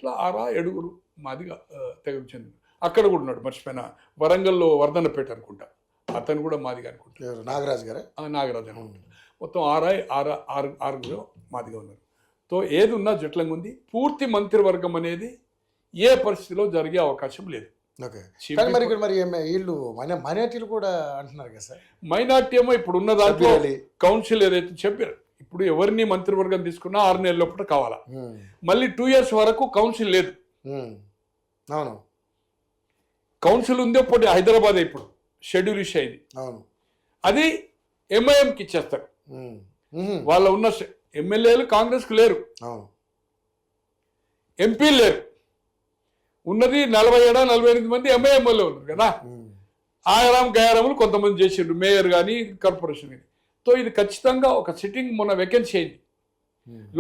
అట్లా 6-7 మాదిగా తెగకు చెందిన. అక్కడ కూడా ఉన్నాడు, మర్చిపోయిన వరంగల్లో వర్ధన్నపేట అనుకుంటా, అతను కూడా మాదిగా అనుకుంటా, నాగరాజు గారు. నాగరాజు అనుకుంటా. మొత్తం 6 మాదిగా ఉన్నారు. తో ఏది ఉన్నా జట్లంగా ఉంది. పూర్తి మంత్రివర్గం అనేది ఏ పరిస్థితిలో జరిగే అవకాశం లేదు. ఓకే, కానీ మరి ఇక్కడ మరి వీళ్ళు మైనార్టీలు కూడా అంటున్నారు కదా సార్. మైనార్టీ ఏమో ఇప్పుడు ఉన్న దాంట్లో కౌన్సిల్ ఏదైతే చెప్పారు, ఇప్పుడు ఎవరిని మంత్రివర్గం తీసుకున్నా 6 నెలల లోపల కావాలా. మళ్ళీ 2 years వరకు కౌన్సిల్ లేదు. అవును, కౌన్సిల్ ఉంది అప్పుడు హైదరాబాద్ ఇప్పుడు షెడ్యూల్ ఇష్యూ అయింది. అవును, అది ఎంఐఎంకి ఇచ్చేస్తారు. వాళ్ళ ఉన్న ఎమ్మెల్యేలు కాంగ్రెస్కు లేరు, ఎంపీలు లేరు, ఉన్నది 47-48 మంది ఎంఐఎంఎల్ఏ ఉన్నారు కదా. ఆయారాం గయారాములు కొంతమంది చేసిండ్రు, మేయర్ కానీ కార్పొరేషన్ కానీ. తో ఇది ఖచ్చితంగా ఒక సిట్టింగ్ మొన్న వేకెన్సీ అయింది.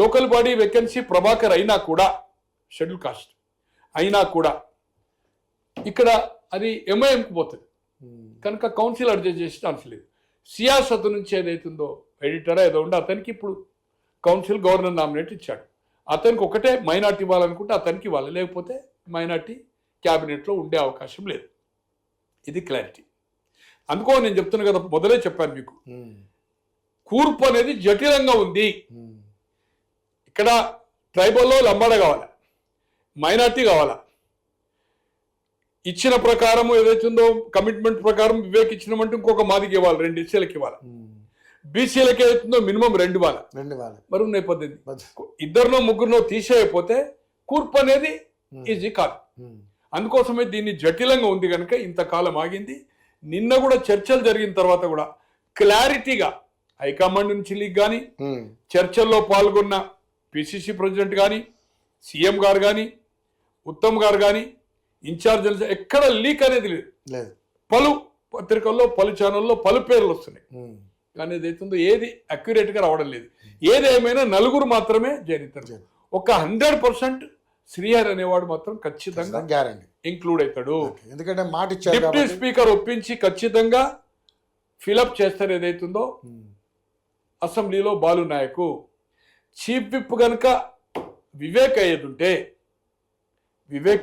లోకల్ బాడీ వేకెన్సీ ప్రభాకర్ అయినా కూడా, షెడ్యూల్ కాస్ట్ అయినా కూడా ఇక్కడ అది ఎంఐఎంకి పోతుంది కనుక కౌన్సిల్ అడ్జస్ట్ చేసే ఛాన్స్ లేదు. సియాసత్ నుంచి ఏదైతుందో ఎడిటరా ఏదో ఉండే అతనికి ఇప్పుడు కౌన్సిల్ గవర్నర్ నామినేట్ ఇచ్చాడు. అతనికి ఒకటే మైనార్టీ ఇవ్వాలనుకుంటే అతనికి ఇవ్వాలి, లేకపోతే మైనార్టీ క్యాబినెట్లో ఉండే అవకాశం లేదు. ఇది క్లారిటీ. అందుకో నేను చెప్తున్నా కదా, మొదలే చెప్పాను మీకు, కూర్పు అనేది జటిలంగా ఉంది. ఇక్కడ ట్రైబల్లో లంబాడ కావాలా, మైనార్టీ కావాలా, ఇచ్చిన ప్రకారం ఏదైతుందో కమిట్మెంట్ ప్రకారం వివేక్ ఇచ్చినామంటే ఇంకొక మాదికి ఇవ్వాలి, 2 ఎస్సీలకు ఇవ్వాలి, బీసీలకు ఏదైతుందో మినిమం 2 ఇవ్వాలి. మరి ఉన్నాయి 18. 2-3 తీసేయకపోతే కూర్పు అనేది ఈజీ కాదు. అందుకోసమే దీన్ని జటిలంగా ఉంది కనుక ఇంతకాలం ఆగింది. నిన్న కూడా చర్చలు జరిగిన తర్వాత కూడా క్లారిటీగా హైకమాండ్ నుంచి లీక్ కానీ, చర్చల్లో పాల్గొన్న పిసిసి ప్రెసిడెంట్ కానీ, సీఎం గారు కానీ, ఉత్తమ్ గారు కానీ, ఇన్ఛార్జ్ ఎక్కడ లీక్ అనేది లేదు. పలు పత్రికల్లో, పలు ఛానల్లో పలు పేర్లు వస్తున్నాయి, కానీ ఏదైతుందో ఏది అక్యురేట్గా రావడం లేదు. ఏదేమైనా 4 మాత్రమే చేరితారు. ఒక 100% శ్రీహరి అనేవాడు మాత్రం ఖచ్చితంగా గ్యారెంటీ ఇంక్లూడ్ అవుతాడు. ఎందుకంటే మాట ఇచ్చారు, డిప్యూటీ స్పీకర్ ఒప్పించి ఖచ్చితంగా ఫిలప్ చేస్తారు. ఏదైతుందో అసెంబ్లీలో బాలు నాయకు, చీఫ్ విప్ కనుక వివేక్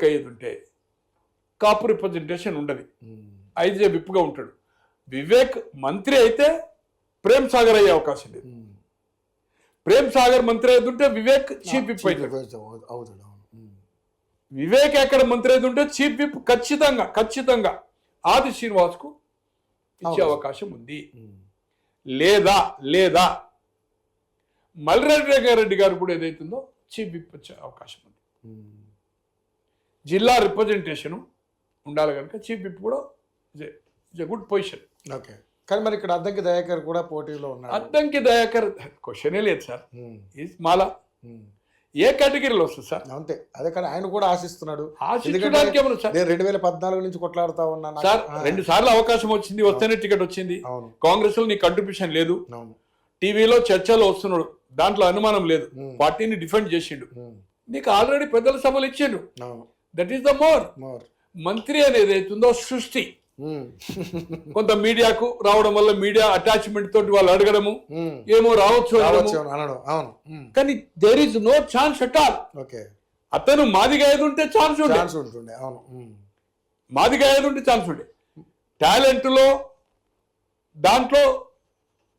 అయ్యేదుంటే కాపు రిప్రజెంటేషన్ ఉండదు, ఐజే విప్గా ఉంటాడు. వివేక్ మంత్రి అయితే ప్రేమ్ సాగర్ అయ్యే అవకాశం లేదు. ప్రేమ్ సాగర్ మంత్రి అయితే వివేక్ చీఫ్ విప్ అవుతాడు. వివేక్ ఎక్కడ మంత్రి అయితే చీఫ్ విప్ ఖచ్చితంగా ఆది శ్రీనివాస్కు ఇచ్చే అవకాశం ఉంది. లేదా మల్లిరెడ్డి గారు కూడా ఏదైతుందో చీఫ్ విప్ వచ్చే అవకాశం ఉంది. జిల్లా రిప్రజెంటేషన్ ఉండాలి కనుక చీఫ్ విప్ కూడా గుడ్ పొజిషన్. ఓకే, కానీ మరి ఇక్కడ అద్దంకి దయాకర్ కూడా పోటీలో ఉన్నారు. అద్దంకి దయాకర్ క్వశ్చనే లేదు సార్. మాలా ఏ కేటగిరీలో వస్తుంది సార్? అంతే, అదే కానీ ఆయన కూడా ఆశిస్తున్నాడు. 2014 నుంచి కొట్లాడుతా ఉన్నాను సార్. 2 సార్లు అవకాశం వచ్చింది, వస్తేనే టికెట్ వచ్చింది. కాంగ్రెస్ లో నీ కంట్రిబ్యూషన్ లేదు, టీవీలో చర్చలో వస్తున్నాడు, దాంట్లో అనుమానం లేదు, పార్టీని డిఫెండ్ చేసిండు, నీకు ఆల్రెడీ పెద్దల సభలు ఇచ్చిండు. That is the more. మంత్రి అనేది ఏదైతుందో సృష్టి, కొంత మీడియాకు రావడం వల్ల మీడియా అటాచ్మెంట్ తోటి వాళ్ళు అడగడము, ఏమో రావచ్చు అనడం. కానీ there is no chance at all. అతను మాదిగా ఏది ఉంటే ఛాన్స్ ఉంటుండే, మాదిగా ఏది ఉంటే ఛాన్స్ ఉండే. టాలెంట్ లో దాంట్లో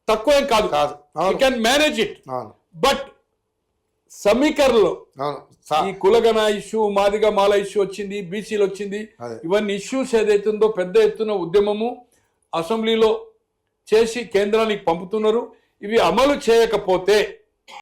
తక్కువ ఏం కాదు, you can manage it. But సమీకరణలో ఈ కులగణ ఇష్యూ, మాదిగా మాల ఇష్యూ వచ్చింది, బీసీలు వచ్చింది, ఇవన్నీ ఇష్యూస్ ఏదైతుందో పెద్ద ఎత్తున ఉద్యమము అసెంబ్లీలో చేసి కేంద్రానికి పంపుతున్నారు. ఇవి అమలు చేయకపోతే